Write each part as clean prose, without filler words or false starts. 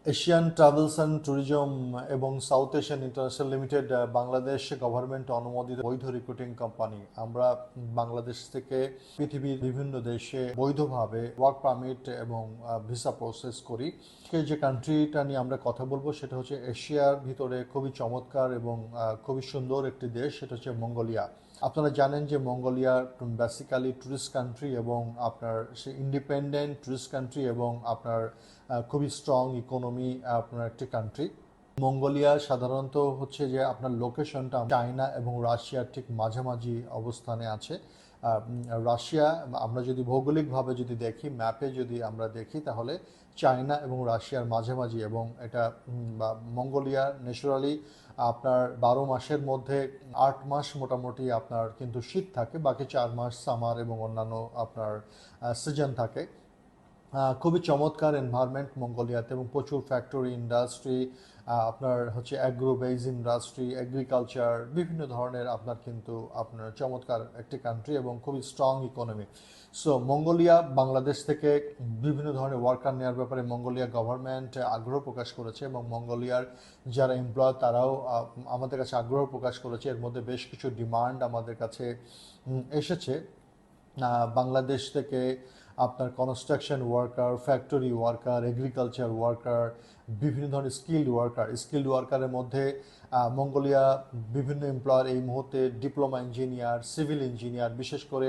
Asian travels and tourism এবং south Asian international limited Bangladesh government অনুমোদিত বৈধ রিক্রুটিং কোম্পানি। আমরা বাংলাদেশ থেকে পৃথিবীর বিভিন্ন দেশে বৈধভাবে ওয়ার্ক পারমিট এবং ভিসা প্রসেস করি। যে কান্ট্রিটা নিয়ে আমরা কথা বলবো সেটা হচ্ছে এশিয়ার ভিতরে খুবই চমৎকার এবং খুবই সুন্দর একটি দেশ, সেটা হচ্ছে মঙ্গোলিয়া। আপনারা জানেন যে মঙ্গোলিয়া বেসিক্যালি ট্যুরিস্ট কান্ট্রি এবং আপনার সে ইন্ডিপেন্ডেন্ট ট্যুরিস্ট কান্ট্রি এবং আপনার খুবই স্ট্রং ইকোনমি আপনার একটি কান্ট্রি। মঙ্গোলিয়া সাধারণত হচ্ছে যে আপনার লোকেশনটা চায়না এবং রাশিয়ার ঠিক মাঝামাঝি অবস্থানে আছে। রাশিয়া, আমরা যদি ভৌগোলিকভাবে যদি দেখি, ম্যাপে যদি আমরা দেখি, তাহলে চায়না এবং রাশিয়ার মাঝামাঝি, এবং এটা মঙ্গোলিয়া ন্যাচারালি আপনার 12 মাসের মধ্যে 8 মাস মোটামুটি আপনার কিন্তু শীত থাকে, বাকি 4 মাস সামার এবং অন্যান্য আপনার সিজন থাকে। খুবই চমৎকার এনভায়রনমেন্ট মঙ্গোলিয়াতে, এবং প্রচুর ফ্যাক্টরি ইন্ডাস্ট্রি, আপনার হচ্ছে অ্যাগ্রো বেজ ইন্ডাস্ট্রি, এগ্রিকালচার, বিভিন্ন ধরনের আপনার কিন্তু আপনার চমৎকার একটি কান্ট্রি এবং খুবই strong economy. So Mongolia Bangladesh থেকে বিভিন্ন ধরনের ওয়ার্কার নেওয়ার ব্যাপারে মঙ্গোলিয়া গভর্নমেন্ট আগ্রহ প্রকাশ করেছে, এবং মঙ্গোলিয়ার যারা এমপ্লয় তারাও আমাদের কাছে আগ্রহ প্রকাশ করেছে। এর মধ্যে বেশ কিছু ডিমান্ড আমাদের কাছে এসেছে। বাংলাদেশ থেকে আপনার construction worker, factory worker, agriculture worker, বিভিন্ন ধরনের স্কিল্ড ওয়ার্কারের মধ্যে মঙ্গোলিয়া বিভিন্ন এমপ্লয়ার এই মুহূর্তে ডিপ্লোমা ইঞ্জিনিয়ার, সিভিল ইঞ্জিনিয়ার, বিশেষ করে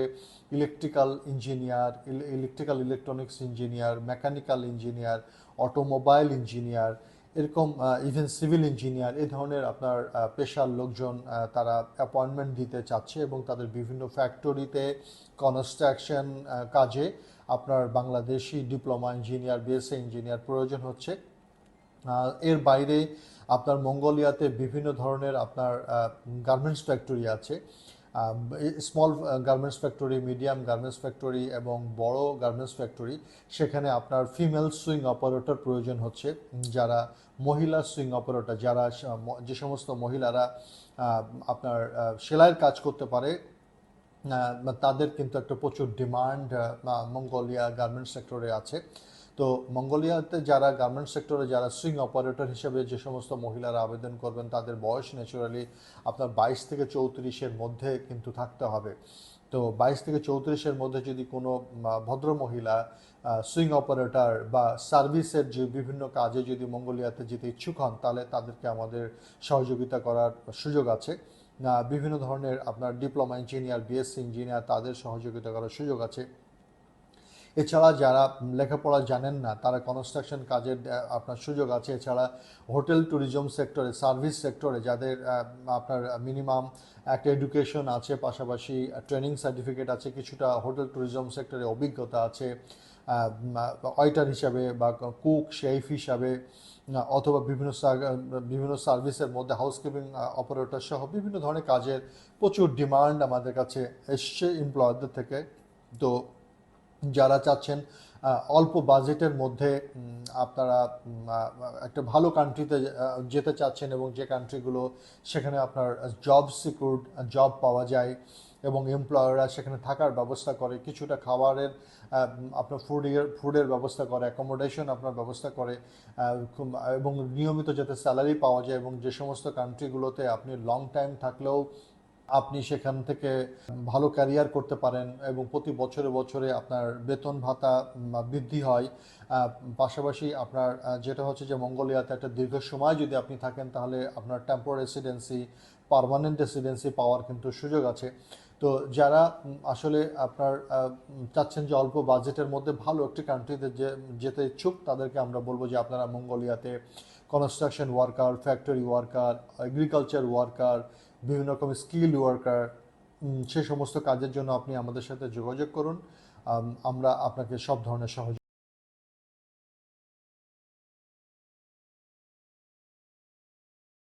electrical electronics engineer, mechanical engineer, automobile engineer, এরকম ইভেন সিভিল ইঞ্জিনিয়ার, এই ধরনের আপনার পেশার লোকজন তারা অ্যাপয়েন্টমেন্ট দিতে চাচ্ছে, এবং তাদের বিভিন্ন ফ্যাক্টরিতে কনস্ট্রাকশন কাজে আপনার Bangladeshi diploma engineer, BSc engineer প্রয়োজন হচ্ছে। এর বাইরে আপনার মঙ্গোলিয়াতে বিভিন্ন ধরনের আপনার গার্মেন্টস ফ্যাক্টরি আছে। Small garments factory, medium garments factory এবং বড় গার্মেন্টস ফ্যাক্টরি। সেখানে আপনার ফিমেল সুইং অপারেটর প্রয়োজন হচ্ছে, যারা মহিলা সুইং অপারেটর, যারা যে সমস্ত মহিলারা আপনার সেলাইয়ের কাজ করতে পারে, তাদের কিন্তু একটা প্রচুর ডিমান্ড মঙ্গোলিয়া গার্মেন্টস সেক্টরে আছে। তো মঙ্গোলিয়াতে যারা গার্মেন্টস সেক্টরে যারা সুইং অপারেটর হিসেবে যে সমস্ত মহিলারা আবেদন করবেন, তাদের বয়স ন্যাচুরালি আপনার 22 থেকে 34-এর মধ্যে কিন্তু থাকতে হবে। তো 22 থেকে 34-এর মধ্যে যদি কোনো ভদ্র মহিলা সুইং অপারেটর বা সার্ভিসের যে বিভিন্ন কাজে যদি মঙ্গোলিয়াতে যেতে ইচ্ছুক হন, তাহলে তাদেরকে আমাদের সহযোগিতা করার সুযোগ আছে। বিভিন্ন ধরনের আপনার ডিপ্লোমা ইঞ্জিনিয়ার, বিএসসি ইঞ্জিনিয়ার, তাদের সহযোগিতা করার সুযোগ আছে। এছাড়া যারা লেখাপড়া জানেন না, তারা কনস্ট্রাকশন কাজের আপনার সুযোগ আছে। এছাড়া হোটেল ট্যুরিজম সেক্টরে, সার্ভিস সেক্টরে যাদের আপনার মিনিমাম একটা এডুকেশন আছে, পাশাপাশি ট্রেনিং সার্টিফিকেট আছে, কিছুটা হোটেল ট্যুরিজম সেক্টরে অভিজ্ঞতা আছে, ওয়েটার হিসাবে বা কুক, শেফ হিসাবে, অথবা বিভিন্ন সার্ভিসের মধ্যে হাউসকিপিং অপারেটর সহ বিভিন্ন ধরনের কাজের প্রচুর ডিমান্ড আমাদের কাছে এসছে এমপ্লয়ারদের থেকে। তো যারা চাচ্ছেন অল্প বাজেটের মধ্যে আপনারা একটা ভালো কান্ট্রিতে যেতে চাচ্ছেন, এবং যে কান্ট্রিগুলো সেখানে আপনার জব সিকিউরড, জব পাওয়া যায় এবং এমপ্লয়াররা সেখানে থাকার ব্যবস্থা করে, কিছুটা খাবারের আপনার ফুডের ব্যবস্থা করে, অ্যাকোমোডেশন আপনার ব্যবস্থা করে, এবং নিয়মিত যাতে স্যালারি পাওয়া যায়, এবং যে সমস্ত কান্ট্রিগুলোতে আপনি লং টাইম থাকলেও আপনি সেখান থেকে ভালো ক্যারিয়ার করতে পারেন, এবং প্রতি বছরে বছরে আপনার বেতন ভাতা বৃদ্ধি হয়। পাশাপাশি আপনার যেটা হচ্ছে যে মঙ্গোলিয়াতে একটা দীর্ঘ সময় যদি আপনি থাকেন, তাহলে আপনার টেম্পোরারি রেসিডেন্সি, পার্মানেন্ট রেসিডেন্সি পাওয়ার কিন্তু সুযোগ আছে। তো যারা আসলে আপনার চাচ্ছেন যে অল্প বাজেটের মধ্যে ভালো একটি কান্ট্রিতে যেতে ইচ্ছুক, তাদেরকে আমরা বলবো যে আপনারা মঙ্গোলিয়াতে construction worker, factory worker, agriculture worker, বিভিন্ন রকম স্কিল ওয়ার্কার, সে সমস্ত কাজের জন্য আপনি আমাদের সাথে যোগাযোগ করুন। আমরা আপনাকে সব ধরনের সহযোগিতা